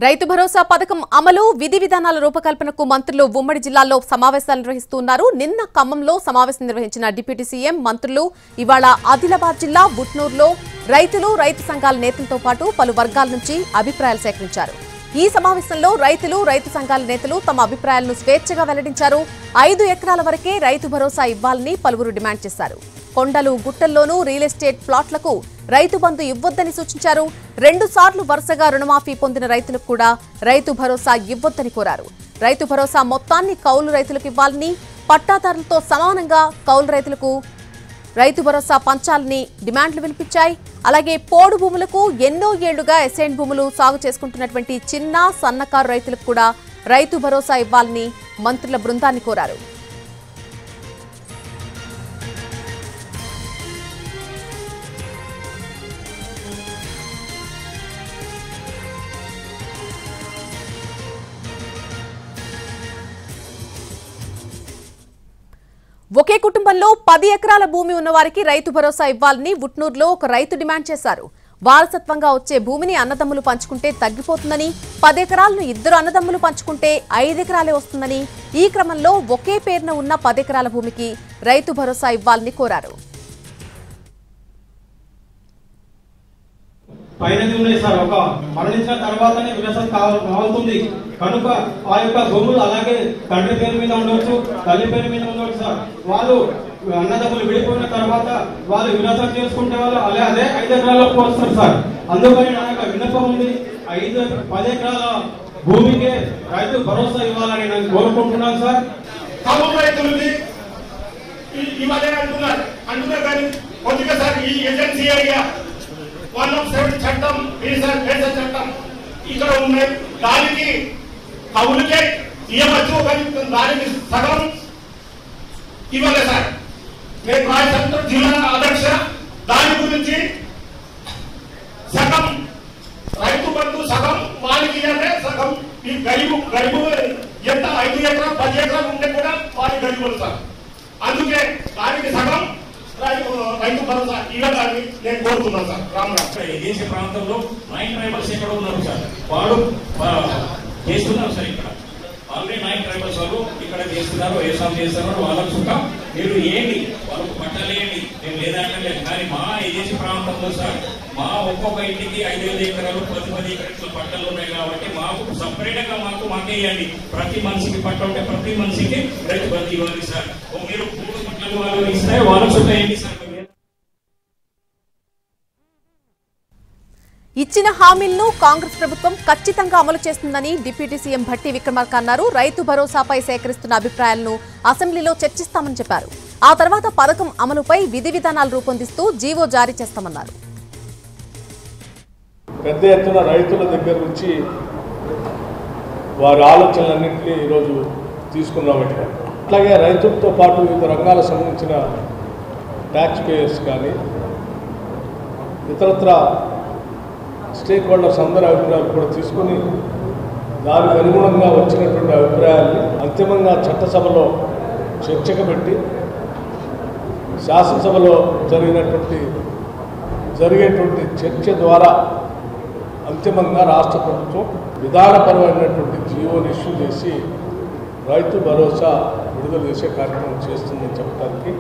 రైతు భరోసా పథకం అమలు విధి విధానాల రూపకల్పనకు మంత్రులు ఉమ్మడి జిల్లాల్లో సమావేశాలు నిర్వహిస్తున్నారు. నిన్న ఖమ్మంలో సమావేశం నిర్వహించిన డిప్యూటీ సీఎం మంత్రులు ఇవాళ ఆదిలాబాద్ జిల్లా బుట్నూరులో రైతులు రైతు సంఘాల నేతలతో పాటు పలు వర్గాల నుంచి అభిప్రాయాలు సేకరించారు. ఈ సమావేశంలో రైతులు రైతు సంఘాల నేతలు తమ అభిప్రాయాలను స్వేచ్ఛగా వెల్లడించారు. 5 ఎకరాల వరకే రైతు భరోసా ఇవ్వాలని పలువురు డిమాండ్ చేశారు. కొండలు గుట్టల్లోనూ రియల్ ఎస్టేట్ ప్లాట్లకు రైతు బంధు ఇవ్వొద్దని సూచించారు. 2 సార్లు వరుసగా రుణమాఫీ పొందిన రైతులకు కూడా రైతు భరోసా ఇవ్వొద్దని కోరారు. రైతు భరోసా మొత్తాన్ని కౌలు రైతులకు ఇవ్వాలని, పట్టాదారులతో సమానంగా కౌలు రైతులకు రైతు భరోసా పంచాలని డిమాండ్లు వినిపించాయి. అలాగే పోడు భూములకు ఎన్నో ఏళ్లుగా ఎసైన్ భూములు సాగు చేసుకుంటున్నటువంటి చిన్న సన్నకారు రైతులకు కూడా రైతు భరోసా ఇవ్వాలని మంత్రుల బృందాన్ని కోరారు. ఒకే కుటుంబంలో 10 ఎకరాల భూమి ఉన్న వారికి రైతు భరోసా ఇవ్వాలని ఉట్నూరులో ఒక రైతు డిమాండ్ చేశారు. వారసత్వంగా వచ్చే భూమిని అన్నదమ్ములు పంచుకుంటే తగ్గిపోతుందని, 10 ఎకరాలను 2 అన్నదమ్ములు పంచుకుంటే 5 ఎకరాలే వస్తుందని, ఈ క్రమంలో ఒకే పేరున ఉన్న 10 ఎకరాల భూమికి రైతు భరోసా ఇవ్వాలని కోరారు. పైనది ఉన్నాయి సార్, ఒక మరణించిన తర్వాతనే విరసన కావాల్సింది కనుక ఆ యొక్క భూములు అలాగే తండ్రి పేరు మీద ఉండవచ్చు, తల్లి పేరు మీద ఉండవచ్చు సార్. వాళ్ళు అన్నదమ్ములు విడిపోయిన తర్వాత వాళ్ళు విరసన చేసుకుంటే వాళ్ళు అదే 5 ఎకరాలకు వస్తారు సార్. అందుకని నా యొక్క విన్నపం ఉంది, 10 ఎకరాల భూమికి రైతు భరోసా ఇవ్వాలని నేను కోరుకుంటున్నాను సార్. అంటున్నారు కానీ కొద్దిగా సార్ ఈ ఏజెన్సీ ఏరియా 107 చట్టం చట్టం ఇక్కడ ఉన్నాయి. దానికి కౌలుకే ఇవ్వచ్చు, కానీ దానికి సగం ఇవ్వలే సార్. నేను రాజశంకర జిల్లా అధ్యక్ష, దాని గురించి సగం రైతు బంధు సగం వారికి ఇవ్వలే, సగం ఈ గరీబు ఎంత 5 ఎకరాలు 10 ఎకరాలు ఉంటే కూడా వారి గరీబులు సార్. అందుకే దానికి సగం రైతు భరోసా ఇవ్వాలని నేను కోరుతున్నాను సార్. రామరాజు దేశ ప్రాంతంలో 9 ట్రైబల్స్ ఎక్కడ ఉన్నారు సార్, వాడు చేస్తున్నారు సార్. ఇక్కడ ఆల్రెడీ 9 ట్రైబల్స్ వాళ్ళు ఇక్కడ చేస్తున్నారు, వ్యవసాయం చేస్తున్నారు. వాళ్ళకు సుఖం మీరు ఏంటి, వాళ్ళకు పట్టాలేండి, మేము లేదంటే. కానీ మా దేశ ప్రాంతంలో సార్ మా ఒక్కొక్క ఇంటికి 5,000 ఎకరాలు 10 ఎకరాలు పట్టాలు ఉన్నాయి కాబట్టి మాకు సపరేట్ గా మాకే ఇవ్వండి. ప్రతి మనిషికి పట్ట ఉంటే ప్రతి మనిషికి రైతు బంధు ఇవ్వాలి సార్. మీరు 3 పట్టాలు వాళ్ళు ఇస్తే వాళ్ళకు సుఖం ఏంటి సార్. ఇచ్చిన హామీలను కాంగ్రెస్ ప్రభుత్వం ఖచ్చితంగా అమలు చేస్తుందని డిప్యూటీ సీఎం భట్టి విక్రమార్క అన్నారు. రైతు భరోసాపై సేకరిస్తున్న అభిప్రాయాలను అసెంబ్లీలో చర్చిస్తామని చెప్పారు. ఆ తర్వాత పథకం అమలుపై విధి విధానాలు రూపొందిస్తూ జీవో జారీ చేస్తామన్నారు. పెద్ద ఎత్తున రైతుల దగ్గర నుంచి వారి ఆలోచనలన్నింటినీ ఈరోజు తీసుకున్నామట. అట్లాగే రైతులతో పాటు వివిధ రంగాలకు సంబంధించిన ట్యాక్స్ పేయర్స్ కానీ ఇతరత్ర స్టేక్ హోల్డర్స్ అందరి అభిప్రాయాలు కూడా తీసుకుని దానికి అనుగుణంగా వచ్చినటువంటి అభిప్రాయాల్ని అంతిమంగా చట్టసభలో చర్చకు పెట్టి శాసనసభలో జరిగేటువంటి చర్చ ద్వారా అంతిమంగా రాష్ట్ర ప్రభుత్వం విధానపరమైనటువంటి జీవోని ఇష్యూ చేసి రైతు భరోసా విడుదల చేసే కార్యక్రమం చేస్తుందని చెప్పడానికి